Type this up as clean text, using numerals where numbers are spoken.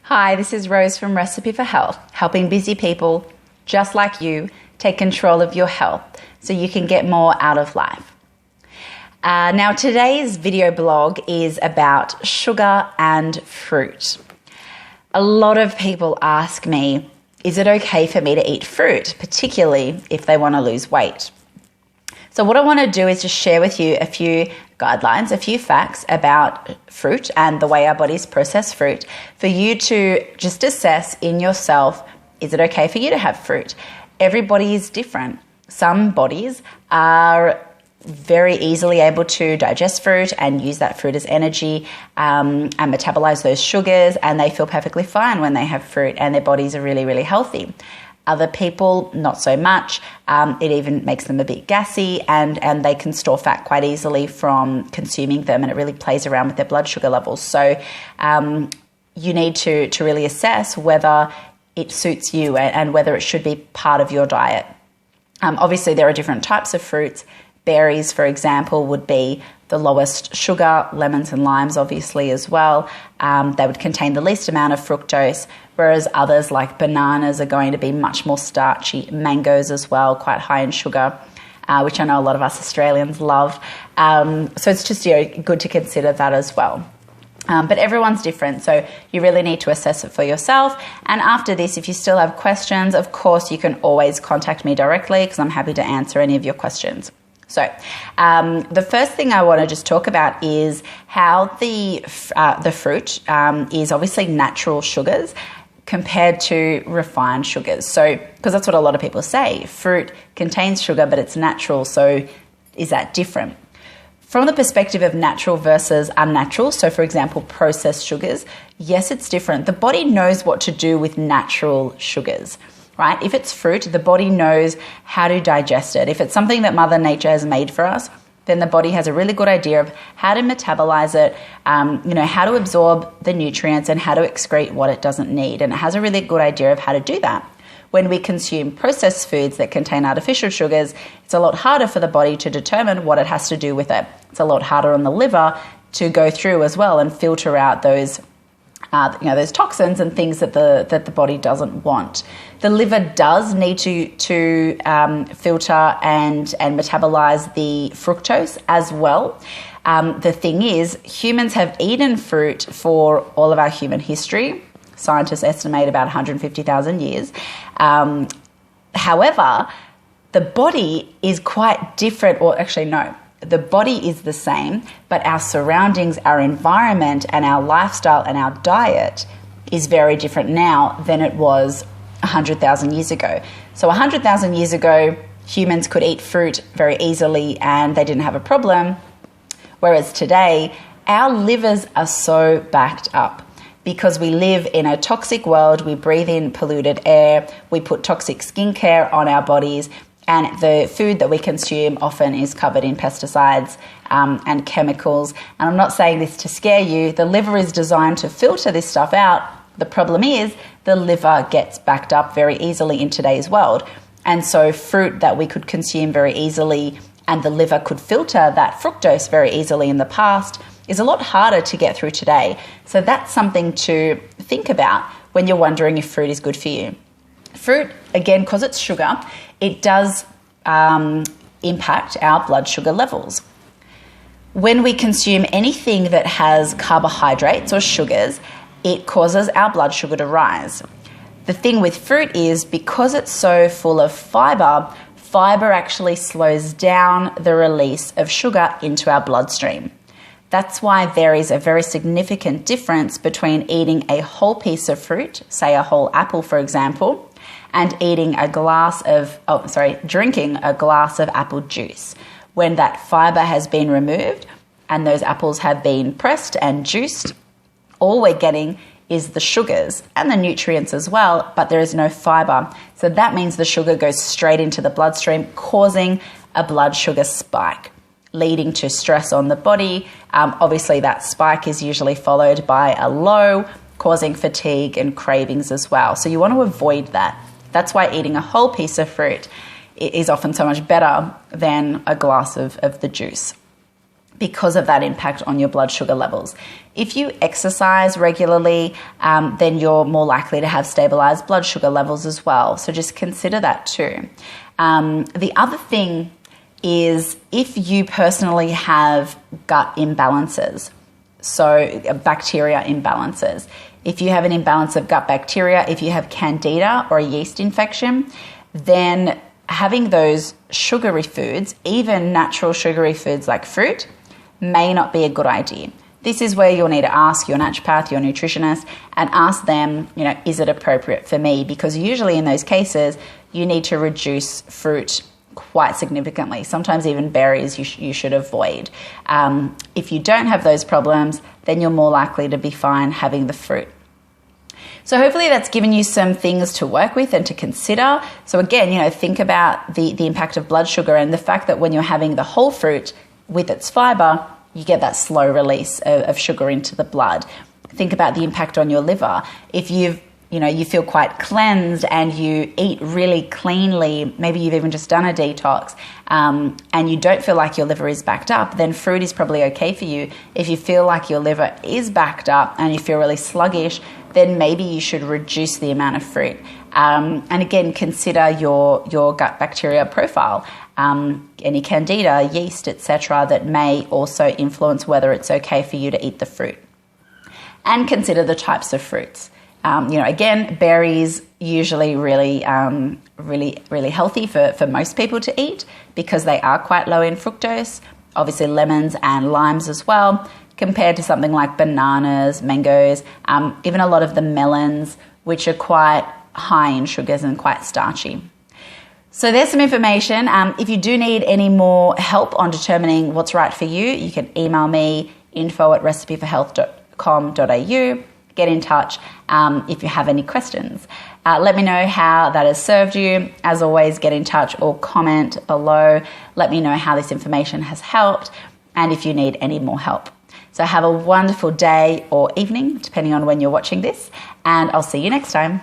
Hi, this is Rose from Recipe for Health, helping busy people just like you take control of your health so you can get more out of life. Now, today's video blog is about sugar and fruit. A lot of people ask me, is it okay for me to eat fruit, particularly if they want to lose weight? So what I want to do is just share with you a few guidelines, a few facts about fruit and the way our bodies process fruit for you to just assess in yourself, is it okay for you to have fruit? Everybody is different. Some bodies are very easily able to digest fruit and use that fruit as energy and metabolize those sugars, and they feel perfectly fine when they have fruit and their bodies are really, really healthy. Other people, not so much. It even makes them a bit gassy and they can store fat quite easily from consuming them, and it really plays around with their blood sugar levels. So you need to really assess whether it suits you and whether it should be part of your diet. Obviously, there are different types of fruits. Berries, for example, would be the lowest sugar, lemons and limes obviously as well. They would contain the least amount of fructose, whereas others like bananas are going to be much more starchy. Mangoes as well, quite high in sugar, which I know a lot of us Australians love. So it's just good to consider that as well. But everyone's different, so you really need to assess it for yourself. And after this, if you still have questions, of course, you can always contact me directly because I'm happy to answer any of your questions. So the first thing I want to just talk about is how the fruit is obviously natural sugars compared to refined sugars. So, because that's what a lot of people say, fruit contains sugar, but it's natural. So is that different? From the perspective of natural versus unnatural, so for example, processed sugars, yes, it's different. The body knows what to do with natural sugars. Right? If it's fruit, the body knows how to digest it. If it's something that Mother Nature has made for us, then the body has a really good idea of how to metabolize it, how to absorb the nutrients and how to excrete what it doesn't need. And it has a really good idea of how to do that. When we consume processed foods that contain artificial sugars, it's a lot harder for the body to determine what it has to do with it. It's a lot harder on the liver to go through as well and filter out those toxins and things that the body doesn't want. The liver does need to filter and metabolize the fructose as well. The thing is, humans have eaten fruit for all of our human history. Scientists estimate about 150,000 years. However, the body is quite different, or actually no. The body is the same, but our surroundings, our environment, and our lifestyle and our diet is very different now than it was 100,000 years ago. So 100,000 years ago, humans could eat fruit very easily and they didn't have a problem, whereas today, our livers are so backed up because we live in a toxic world, we breathe in polluted air, we put toxic skincare on our bodies, and the food that we consume often is covered in pesticides and chemicals. And I'm not saying this to scare you. The liver is designed to filter this stuff out. The problem is the liver gets backed up very easily in today's world. And so fruit that we could consume very easily and the liver could filter that fructose very easily in the past is a lot harder to get through today. So that's something to think about when you're wondering if fruit is good for you. Fruit, again, because it's sugar, it does impact our blood sugar levels. When we consume anything that has carbohydrates or sugars, it causes our blood sugar to rise. The thing with fruit is because it's so full of fiber actually slows down the release of sugar into our bloodstream. That's why there is a very significant difference between eating a whole piece of fruit, say a whole apple, for example, and drinking a glass of apple juice. When that fiber has been removed and those apples have been pressed and juiced, all we're getting is the sugars and the nutrients as well, but there is no fiber. So that means the sugar goes straight into the bloodstream, causing a blood sugar spike, leading to stress on the body. Obviously, that spike is usually followed by a low, causing fatigue and cravings as well. So you want to avoid that. That's why eating a whole piece of fruit is often so much better than a glass of the juice. because of that impact on your blood sugar levels. If you exercise regularly, then you're more likely to have stabilized blood sugar levels as well. So just consider that too. The other thing is if you personally have gut imbalances, so bacteria imbalances. If you have an imbalance of gut bacteria, if you have candida or a yeast infection, then having those sugary foods, even natural sugary foods like fruit, may not be a good idea. This is where you'll need to ask your naturopath, your nutritionist, and ask them, is it appropriate for me? Because usually in those cases, you need to reduce fruit quite significantly. Sometimes even berries you should avoid. If you don't have those problems, then you're more likely to be fine having the fruit. So hopefully that's given you some things to work with and to consider. So again, think about the impact of blood sugar and the fact that when you're having the whole fruit with its fiber, you get that slow release of sugar into the blood. Think about the impact on your liver. If you feel quite cleansed and you eat really cleanly, maybe you've even just done a detox, and you don't feel like your liver is backed up, then fruit is probably okay for you. If you feel like your liver is backed up and you feel really sluggish, then maybe you should reduce the amount of fruit. And again, consider your gut bacteria profile. Any candida, yeast, etc., that may also influence whether it's okay for you to eat the fruit. And consider the types of fruits. Again, berries usually really healthy for most people to eat because they are quite low in fructose. Obviously, lemons and limes as well, compared to something like bananas, mangoes, even a lot of the melons, which are quite high in sugars and quite starchy. So there's some information. If you do need any more help on determining what's right for you, you can email me, info@recipeforhealth.com.au. Get in touch if you have any questions. Let me know how that has served you. As always, get in touch or comment below. Let me know how this information has helped and if you need any more help. So have a wonderful day or evening, depending on when you're watching this, and I'll see you next time.